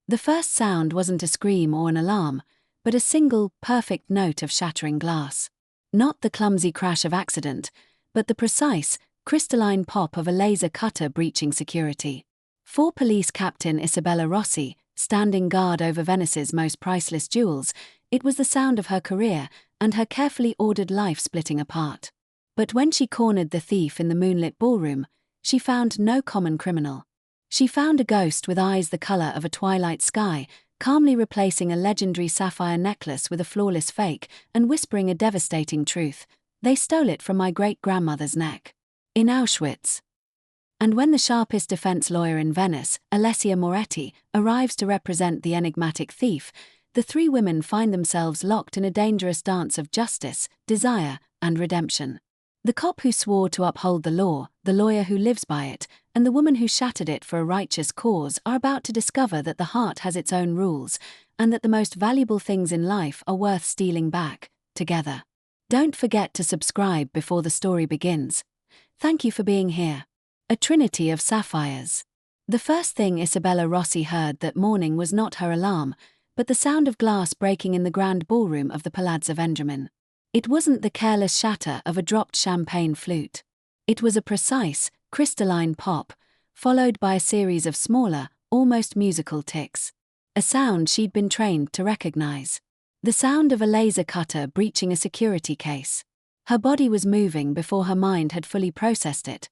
The first sound wasn't a scream or an alarm, but a single, perfect note of shattering glass. Not the clumsy crash of accident, but the precise, crystalline pop of a laser cutter breaching security. For Police Captain Isabella Rossi, standing guard over Venice's most priceless jewels, it was the sound of her career and her carefully ordered life splitting apart. But when she cornered the thief in the moonlit ballroom, she found no common criminal. She found a ghost with eyes the color of a twilight sky, calmly replacing a legendary sapphire necklace with a flawless fake and whispering a devastating truth. They stole it from my great-grandmother's neck. In Auschwitz. And when the sharpest defense lawyer in Venice, Alessia Moretti, arrives to represent the enigmatic thief, the three women find themselves locked in a dangerous dance of justice, desire, and redemption. The cop who swore to uphold the law, the lawyer who lives by it, and the woman who shattered it for a righteous cause are about to discover that the heart has its own rules, and that the most valuable things in life are worth stealing back, together. Don't forget to subscribe before the story begins. Thank you for being here. A trinity of sapphires. The first thing Isabella Rossi heard that morning was not her alarm, but the sound of glass breaking in the grand ballroom of the Palazzo Vendramin. It wasn't the careless shatter of a dropped champagne flute. It was a precise, crystalline pop, followed by a series of smaller, almost musical ticks. A sound she'd been trained to recognize. The sound of a laser cutter breaching a security case. Her body was moving before her mind had fully processed it,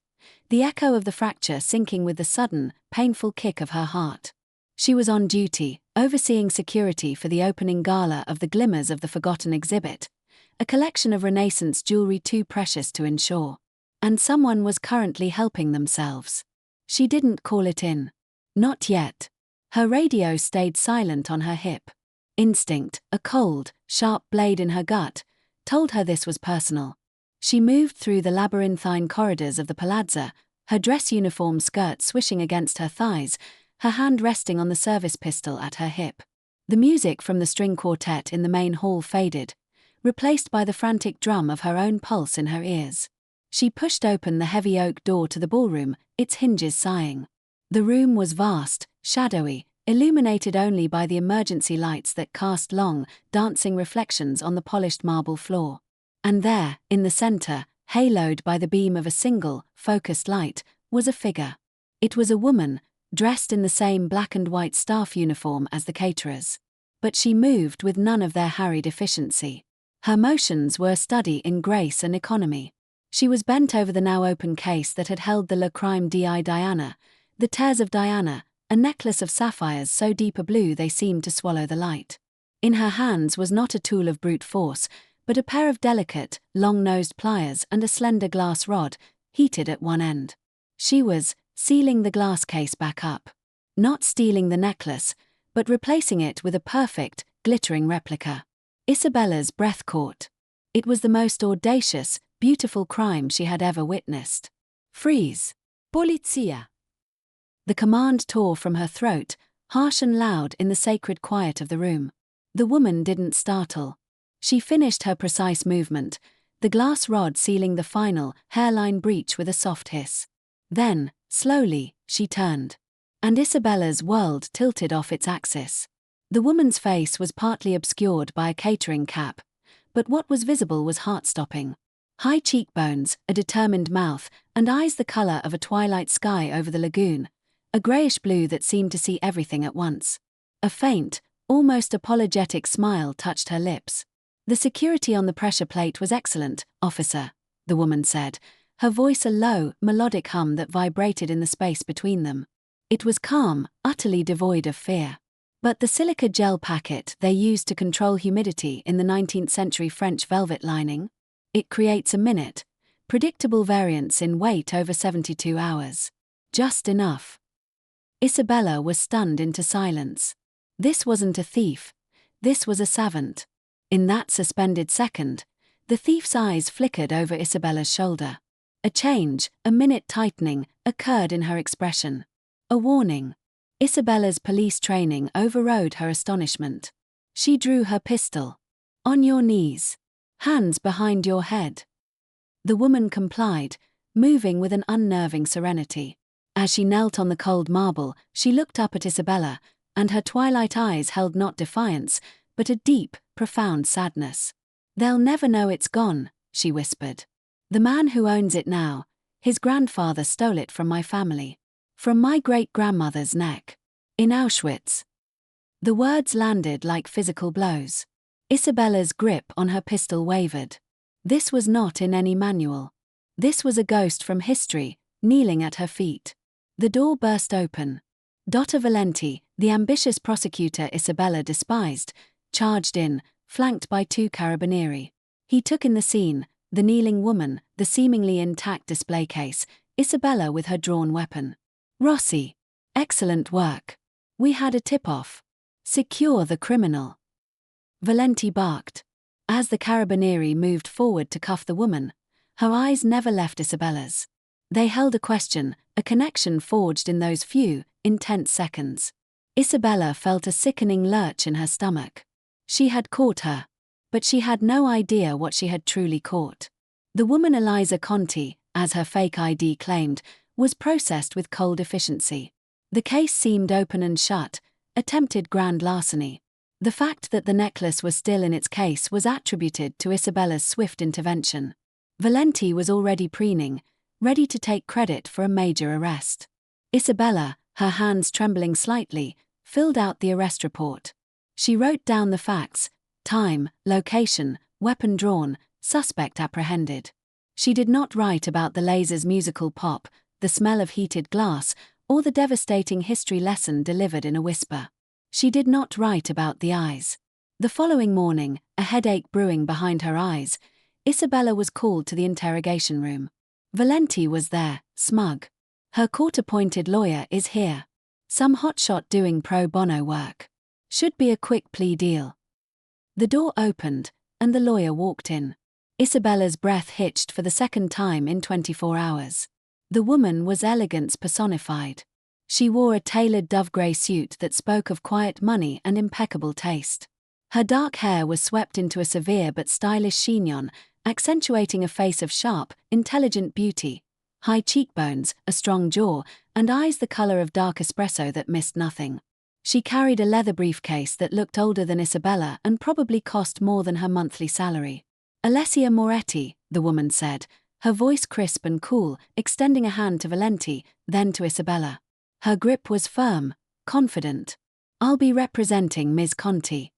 the echo of the fracture sinking with the sudden, painful kick of her heart. She was on duty, overseeing security for the opening gala of the Glimmers of the Forgotten exhibit, a collection of Renaissance jewelry too precious to insure. And someone was currently helping themselves. She didn't call it in. Not yet. Her radio stayed silent on her hip. Instinct, a cold, sharp blade in her gut, told her this was personal. She moved through the labyrinthine corridors of the palazzo, her dress uniform skirt swishing against her thighs, her hand resting on the service pistol at her hip. The music from the string quartet in the main hall faded, replaced by the frantic drum of her own pulse in her ears. She pushed open the heavy oak door to the ballroom, its hinges sighing. The room was vast, shadowy, illuminated only by the emergency lights that cast long, dancing reflections on the polished marble floor. And there, in the center, haloed by the beam of a single, focused light, was a figure. It was a woman, dressed in the same black and white staff uniform as the caterers. But she moved with none of their harried efficiency. Her motions were a study in grace and economy. She was bent over the now open case that had held the La Crime di Diana, the tears of Diana, a necklace of sapphires so deep a blue they seemed to swallow the light. In her hands was not a tool of brute force, but a pair of delicate, long-nosed pliers and a slender glass rod, heated at one end. She was sealing the glass case back up. Not stealing the necklace, but replacing it with a perfect, glittering replica. Isabella's breath caught. It was the most audacious, beautiful crime she had ever witnessed. Freeze! Polizia! The command tore from her throat, harsh and loud in the sacred quiet of the room. The woman didn't startle. She finished her precise movement, the glass rod sealing the final, hairline breach with a soft hiss. Then, slowly, she turned. And Isabella's world tilted off its axis. The woman's face was partly obscured by a catering cap, but what was visible was heart-stopping. High cheekbones, a determined mouth, and eyes the color of a twilight sky over the lagoon, a grayish blue that seemed to see everything at once. A faint, almost apologetic smile touched her lips. The security on the pressure plate was excellent, officer, the woman said, her voice a low, melodic hum that vibrated in the space between them. It was calm, utterly devoid of fear. But the silica gel packet they used to control humidity in the 19th century French velvet lining? It creates a minute, predictable variance in weight over 72 hours. Just enough. Isabella was stunned into silence. This wasn't a thief. This was a savant. In that suspended second, the thief's eyes flickered over Isabella's shoulder. A change, a minute tightening, occurred in her expression. A warning. Isabella's police training overrode her astonishment. She drew her pistol. On your knees. Hands behind your head. The woman complied, moving with an unnerving serenity. As she knelt on the cold marble, she looked up at Isabella, and her twilight eyes held not defiance, but a deep, profound sadness. "They'll never know it's gone," she whispered. "The man who owns it now, his grandfather stole it from my family. From my great-grandmother's neck. In Auschwitz." The words landed like physical blows. Isabella's grip on her pistol wavered. This was not in any manual. This was a ghost from history, kneeling at her feet. The door burst open. Dr. Valenti, the ambitious prosecutor Isabella despised, charged in, flanked by 2 carabinieri. He took in the scene, the kneeling woman, the seemingly intact display case, Isabella with her drawn weapon. "Rossi. Excellent work. We had a tip-off. Secure the criminal." Valenti barked. As the carabinieri moved forward to cuff the woman, her eyes never left Isabella's. They held a question, a connection forged in those few, intense seconds. Isabella felt a sickening lurch in her stomach. She had caught her. But she had no idea what she had truly caught. The woman Eliza Conti, as her fake ID claimed, was processed with cold efficiency. The case seemed open and shut, attempted grand larceny. The fact that the necklace was still in its case was attributed to Isabella's swift intervention. Valenti was already preening, ready to take credit for a major arrest. Isabella, her hands trembling slightly, filled out the arrest report. She wrote down the facts: time, location, weapon drawn, suspect apprehended. She did not write about the laser's musical pop, the smell of heated glass, or the devastating history lesson delivered in a whisper. She did not write about the eyes. The following morning, a headache brewing behind her eyes, Isabella was called to the interrogation room. Valenti was there, smug. "Her court-appointed lawyer is here. Some hotshot doing pro bono work. Should be a quick plea deal." The door opened, and the lawyer walked in. Isabella's breath hitched for the second time in 24 hours. The woman was elegance personified. She wore a tailored dove-grey suit that spoke of quiet money and impeccable taste. Her dark hair was swept into a severe but stylish chignon, accentuating a face of sharp, intelligent beauty, high cheekbones, a strong jaw, and eyes the color of dark espresso that missed nothing. She carried a leather briefcase that looked older than Isabella and probably cost more than her monthly salary. "Alessia Moretti," the woman said, her voice crisp and cool, extending a hand to Valenti, then to Isabella. Her grip was firm, confident. "I'll be representing Ms. Conti."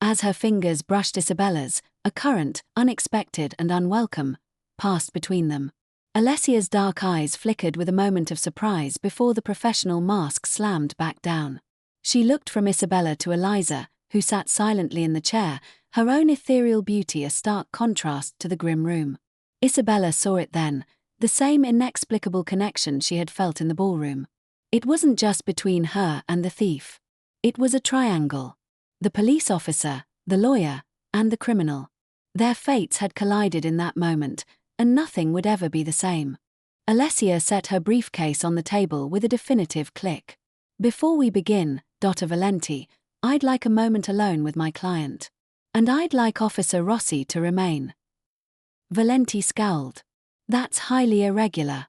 As her fingers brushed Isabella's, a current, unexpected and unwelcome, passed between them. Alessia's dark eyes flickered with a moment of surprise before the professional mask slammed back down. She looked from Isabella to Eliza, who sat silently in the chair, her own ethereal beauty a stark contrast to the grim room. Isabella saw it then, the same inexplicable connection she had felt in the ballroom. It wasn't just between her and the thief. It was a triangle. The police officer, the lawyer, and the criminal. Their fates had collided in that moment, and nothing would ever be the same. Alessia set her briefcase on the table with a definitive click. "Before we begin, Dr. Valenti, I'd like a moment alone with my client. And I'd like Officer Rossi to remain." Valenti scowled. "That's highly irregular."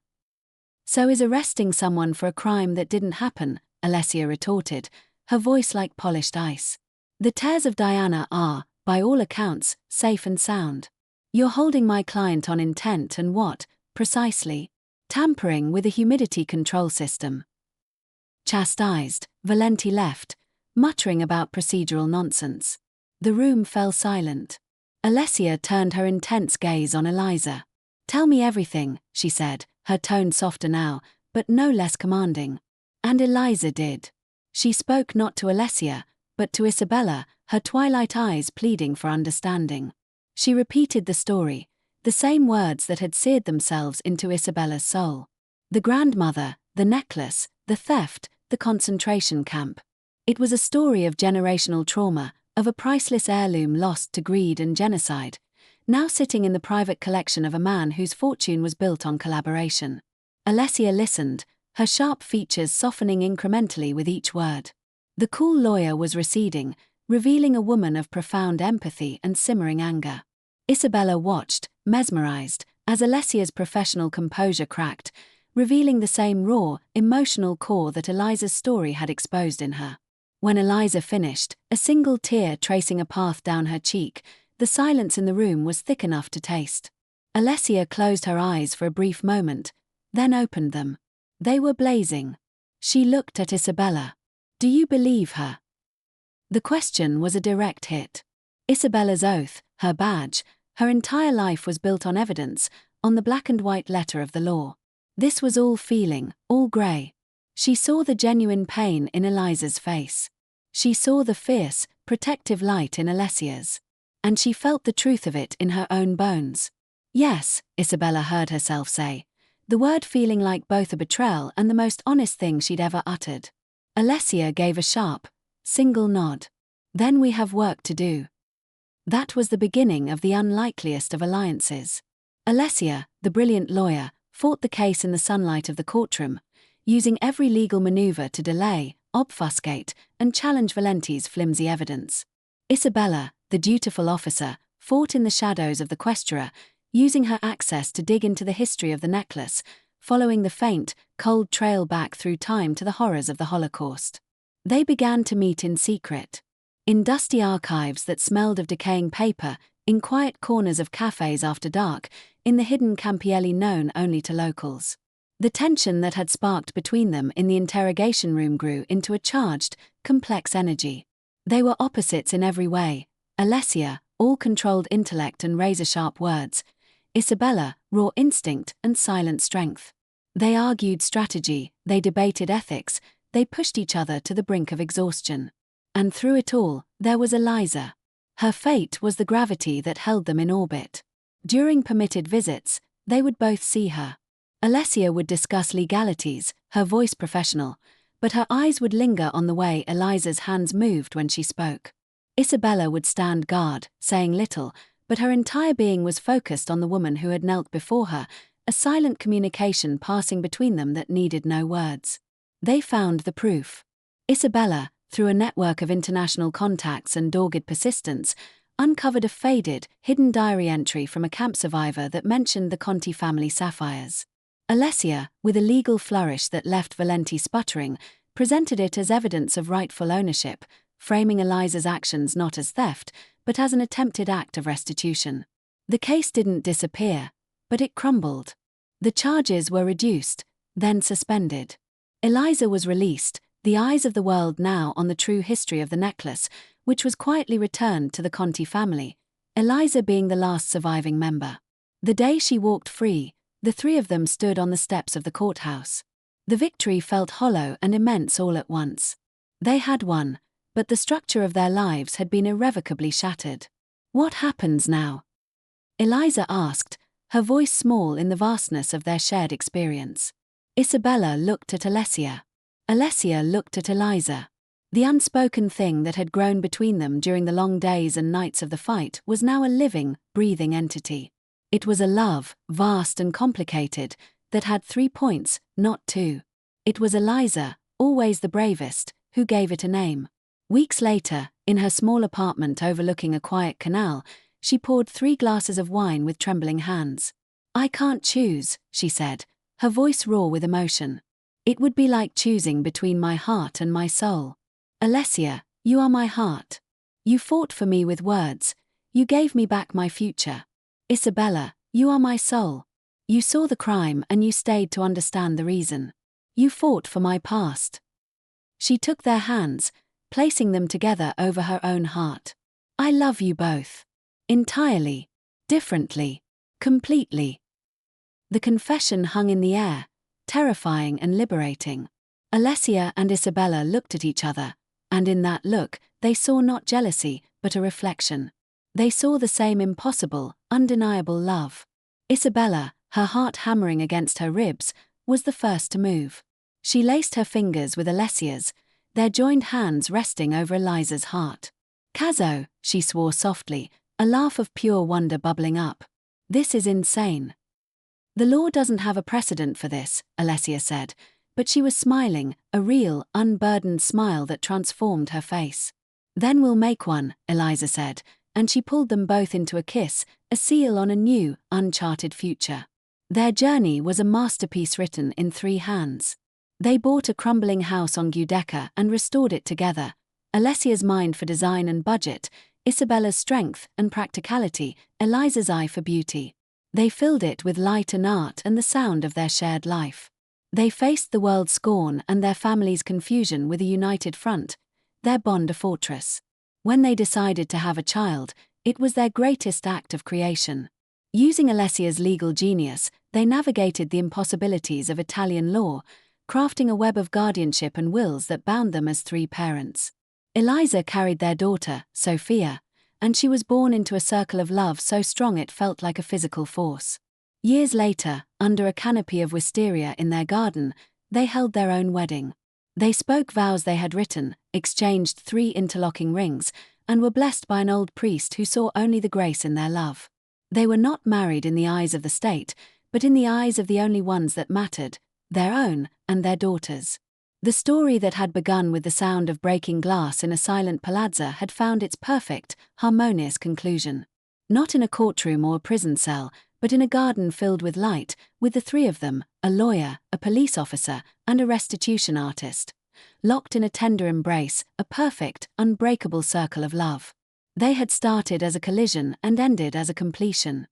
"So is arresting someone for a crime that didn't happen," Alessia retorted, her voice like polished ice. "The tears of Diana are, by all accounts, safe and sound. You're holding my client on intent and what, precisely? Tampering with a humidity control system." Chastised, Valenti left, muttering about procedural nonsense. The room fell silent. Alessia turned her intense gaze on Eliza. "Tell me everything," she said, her tone softer now, but no less commanding. And Eliza did. She spoke not to Alessia, but to Isabella, her twilight eyes pleading for understanding. She repeated the story, the same words that had seared themselves into Isabella's soul. The grandmother, the necklace, the theft, the concentration camp. It was a story of generational trauma, of a priceless heirloom lost to greed and genocide, now sitting in the private collection of a man whose fortune was built on collaboration. Alessia listened, her sharp features softening incrementally with each word. The cool lawyer was receding, revealing a woman of profound empathy and simmering anger. Isabella watched, mesmerized, as Alessia's professional composure cracked, revealing the same raw, emotional core that Eliza's story had exposed in her. When Eliza finished, a single tear tracing a path down her cheek, the silence in the room was thick enough to taste. Alessia closed her eyes for a brief moment, then opened them. They were blazing. She looked at Isabella. "Do you believe her?" The question was a direct hit. Isabella's oath, her badge, her entire life was built on evidence, on the black and white letter of the law. This was all feeling, all grey. She saw the genuine pain in Eliza's face. She saw the fierce, protective light in Alessia's. And she felt the truth of it in her own bones. "Yes," Isabella heard herself say, the word feeling like both a betrayal and the most honest thing she'd ever uttered. Alessia gave a sharp, single nod. "Then we have work to do." That was the beginning of the unlikeliest of alliances. Alessia, the brilliant lawyer, fought the case in the sunlight of the courtroom, using every legal maneuver to delay, obfuscate, and challenge Valenti's flimsy evidence. Isabella, the dutiful officer, fought in the shadows of the questura, using her access to dig into the history of the necklace, following the faint, cold trail back through time to the horrors of the Holocaust. They began to meet in secret. In dusty archives that smelled of decaying paper, in quiet corners of cafes after dark, in the hidden campielli known only to locals. The tension that had sparked between them in the interrogation room grew into a charged, complex energy. They were opposites in every way. Alessia, all-controlled intellect and razor-sharp words. Isabella, raw instinct and silent strength. They argued strategy, they debated ethics, they pushed each other to the brink of exhaustion. And through it all, there was Eliza. Her fate was the gravity that held them in orbit. During permitted visits, they would both see her. Alessia would discuss legalities, her voice professional, but her eyes would linger on the way Eliza's hands moved when she spoke. Isabella would stand guard, saying little, but her entire being was focused on the woman who had knelt before her, a silent communication passing between them that needed no words. They found the proof. Isabella, through a network of international contacts and dogged persistence, uncovered a faded, hidden diary entry from a camp survivor that mentioned the Conti family sapphires. Alessia, with a legal flourish that left Valenti sputtering, presented it as evidence of rightful ownership, framing Eliza's actions not as theft, but as an attempted act of restitution. The case didn't disappear, but it crumbled. The charges were reduced, then suspended. Eliza was released, the eyes of the world now on the true history of the necklace, which was quietly returned to the Conti family, Eliza being the last surviving member. The day she walked free, the three of them stood on the steps of the courthouse. The victory felt hollow and immense all at once. They had won, but the structure of their lives had been irrevocably shattered. "What happens now?" Eliza asked, her voice small in the vastness of their shared experience. Isabella looked at Alessia. Alessia looked at Eliza. The unspoken thing that had grown between them during the long days and nights of the fight was now a living, breathing entity. It was a love, vast and complicated, that had 3 points, not 2. It was Eliza, always the bravest, who gave it a name. Weeks later, in her small apartment overlooking a quiet canal, she poured 3 glasses of wine with trembling hands. "I can't choose," she said, her voice raw with emotion. "It would be like choosing between my heart and my soul. Alessia, you are my heart. You fought for me with words. You gave me back my future. Isabella, you are my soul. You saw the crime and you stayed to understand the reason. You fought for my past." She took their hands, placing them together over her own heart. "I love you both. Entirely. Differently. Completely." The confession hung in the air, terrifying and liberating. Alessia and Isabella looked at each other, and in that look, they saw not jealousy, but a reflection. They saw the same impossible, undeniable love. Isabella, her heart hammering against her ribs, was the first to move. She laced her fingers with Alessia's, their joined hands resting over Eliza's heart. "Cazzo," she swore softly, a laugh of pure wonder bubbling up. "This is insane." "The law doesn't have a precedent for this," Alessia said, but she was smiling, a real, unburdened smile that transformed her face. "Then we'll make one," Eliza said, and she pulled them both into a kiss, a seal on a new, uncharted future. Their journey was a masterpiece written in 3 hands. They bought a crumbling house on Giudecca and restored it together, Alessia's mind for design and budget, Isabella's strength and practicality, Eliza's eye for beauty. They filled it with light and art and the sound of their shared life. They faced the world's scorn and their family's confusion with a united front, their bond a fortress. When they decided to have a child, it was their greatest act of creation. Using Alessia's legal genius, they navigated the impossibilities of Italian law, crafting a web of guardianship and wills that bound them as three parents. Eliza carried their daughter, Sophia, and she was born into a circle of love so strong it felt like a physical force. Years later, under a canopy of wisteria in their garden, they held their own wedding. They spoke vows they had written, exchanged 3 interlocking rings, and were blessed by an old priest who saw only the grace in their love. They were not married in the eyes of the state, but in the eyes of the only ones that mattered, their own and their daughters. The story that had begun with the sound of breaking glass in a silent palazzo had found its perfect, harmonious conclusion. Not in a courtroom or a prison cell, but in a garden filled with light, with the 3 of them, a lawyer, a police officer, and a restitution artist. Locked in a tender embrace, a perfect, unbreakable circle of love. They had started as a collision and ended as a completion.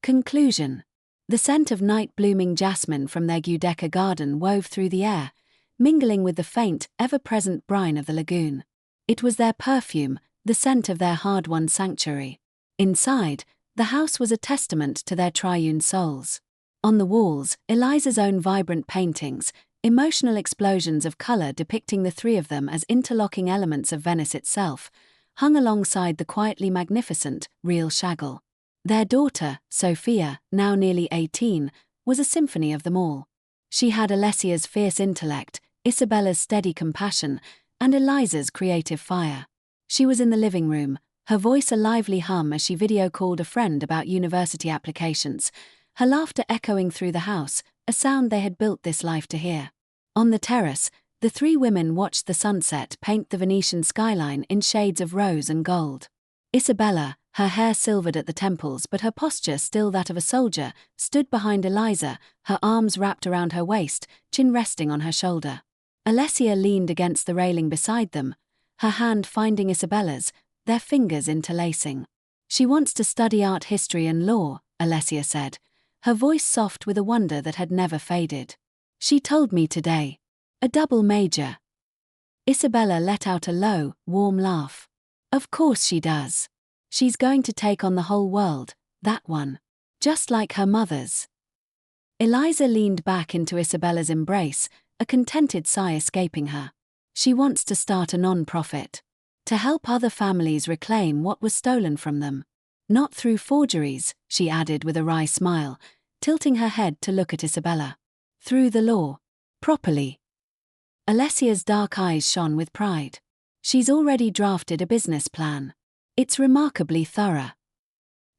Conclusion. The scent of night-blooming jasmine from their Giudecca garden wove through the air, mingling with the faint, ever-present brine of the lagoon. It was their perfume, the scent of their hard-won sanctuary. Inside, the house was a testament to their triune souls. On the walls, Eliza's own vibrant paintings, emotional explosions of color depicting the 3 of them as interlocking elements of Venice itself, hung alongside the quietly magnificent, real shaggle. Their daughter, Sophia, now nearly 18, was a symphony of them all. She had Alessia's fierce intellect, Isabella's steady compassion, and Eliza's creative fire. She was in the living room, her voice a lively hum as she video-called a friend about university applications, her laughter echoing through the house, a sound they had built this life to hear. On the terrace, the 3 women watched the sunset paint the Venetian skyline in shades of rose and gold. Isabella, her hair silvered at the temples but her posture still that of a soldier, stood behind Eliza, her arms wrapped around her waist, chin resting on her shoulder. Alessia leaned against the railing beside them, her hand finding Isabella's, their fingers interlacing. "She wants to study art history and law," Alessia said, her voice soft with a wonder that had never faded. "She told me today. A double major." Isabella let out a low, warm laugh. "Of course she does. She's going to take on the whole world, that one. Just like her mother's." Eliza leaned back into Isabella's embrace, a contented sigh escaping her. "She wants to start a non-profit. To help other families reclaim what was stolen from them. Not through forgeries," she added with a wry smile, tilting her head to look at Isabella. "Through the law. Properly." Alessia's dark eyes shone with pride. "She's already drafted a business plan. It's remarkably thorough."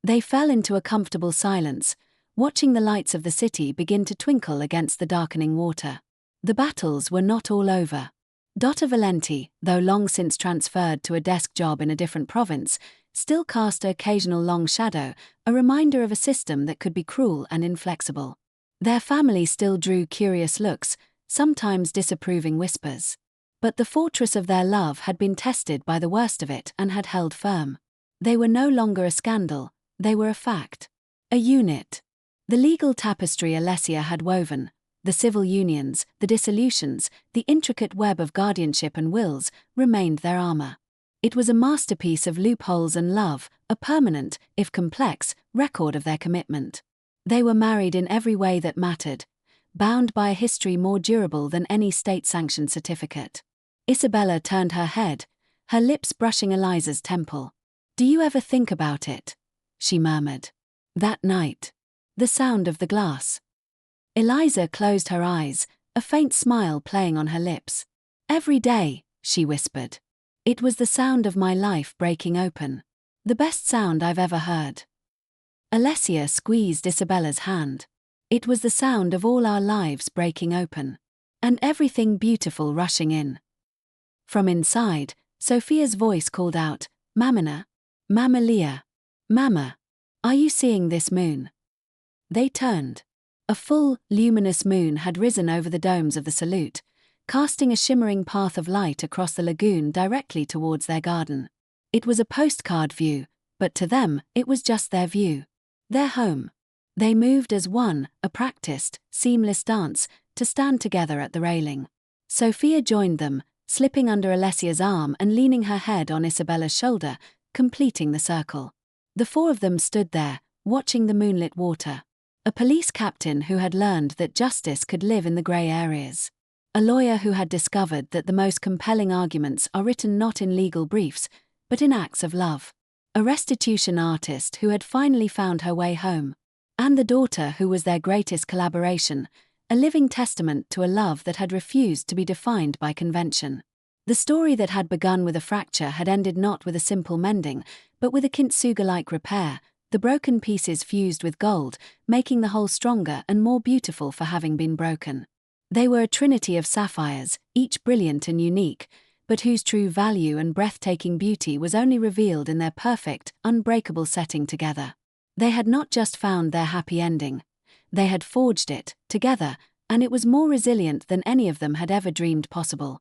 They fell into a comfortable silence, watching the lights of the city begin to twinkle against the darkening water. The battles were not all over. Dotta Valenti, though long since transferred to a desk job in a different province, still cast an occasional long shadow, a reminder of a system that could be cruel and inflexible. Their family still drew curious looks, sometimes disapproving whispers. But the fortress of their love had been tested by the worst of it and had held firm. They were no longer a scandal, they were a fact. A unit. The legal tapestry Alessia had woven, the civil unions, the dissolutions, the intricate web of guardianship and wills, remained their armor. It was a masterpiece of loopholes and love, a permanent, if complex, record of their commitment. They were married in every way that mattered, bound by a history more durable than any state-sanctioned certificate. Isabella turned her head, her lips brushing Eliza's temple. "Do you ever think about it?" she murmured. "That night. The sound of the glass." Eliza closed her eyes, a faint smile playing on her lips. "Every day," she whispered. "It was the sound of my life breaking open. The best sound I've ever heard." Alessia squeezed Isabella's hand. "It was the sound of all our lives breaking open. And everything beautiful rushing in." From inside, Sophia's voice called out, "Mamina, Mamma Lia, Mama, are you seeing this moon?" They turned. A full, luminous moon had risen over the domes of the salute, casting a shimmering path of light across the lagoon directly towards their garden. It was a postcard view, but to them, it was just their view. Their home. They moved as one, a practiced, seamless dance, to stand together at the railing. Sophia joined them, slipping under Alessia's arm and leaning her head on Isabella's shoulder, completing the circle. The four of them stood there, watching the moonlit water. A police captain who had learned that justice could live in the grey areas. A lawyer who had discovered that the most compelling arguments are written not in legal briefs, but in acts of love. A restitution artist who had finally found her way home. And the daughter who was their greatest collaboration, a living testament to a love that had refused to be defined by convention. The story that had begun with a fracture had ended not with a simple mending, but with a kintsugi-like repair, the broken pieces fused with gold, making the whole stronger and more beautiful for having been broken. They were a trinity of sapphires, each brilliant and unique, but whose true value and breathtaking beauty was only revealed in their perfect, unbreakable setting together. They had not just found their happy ending. They had forged it, together, and it was more resilient than any of them had ever dreamed possible.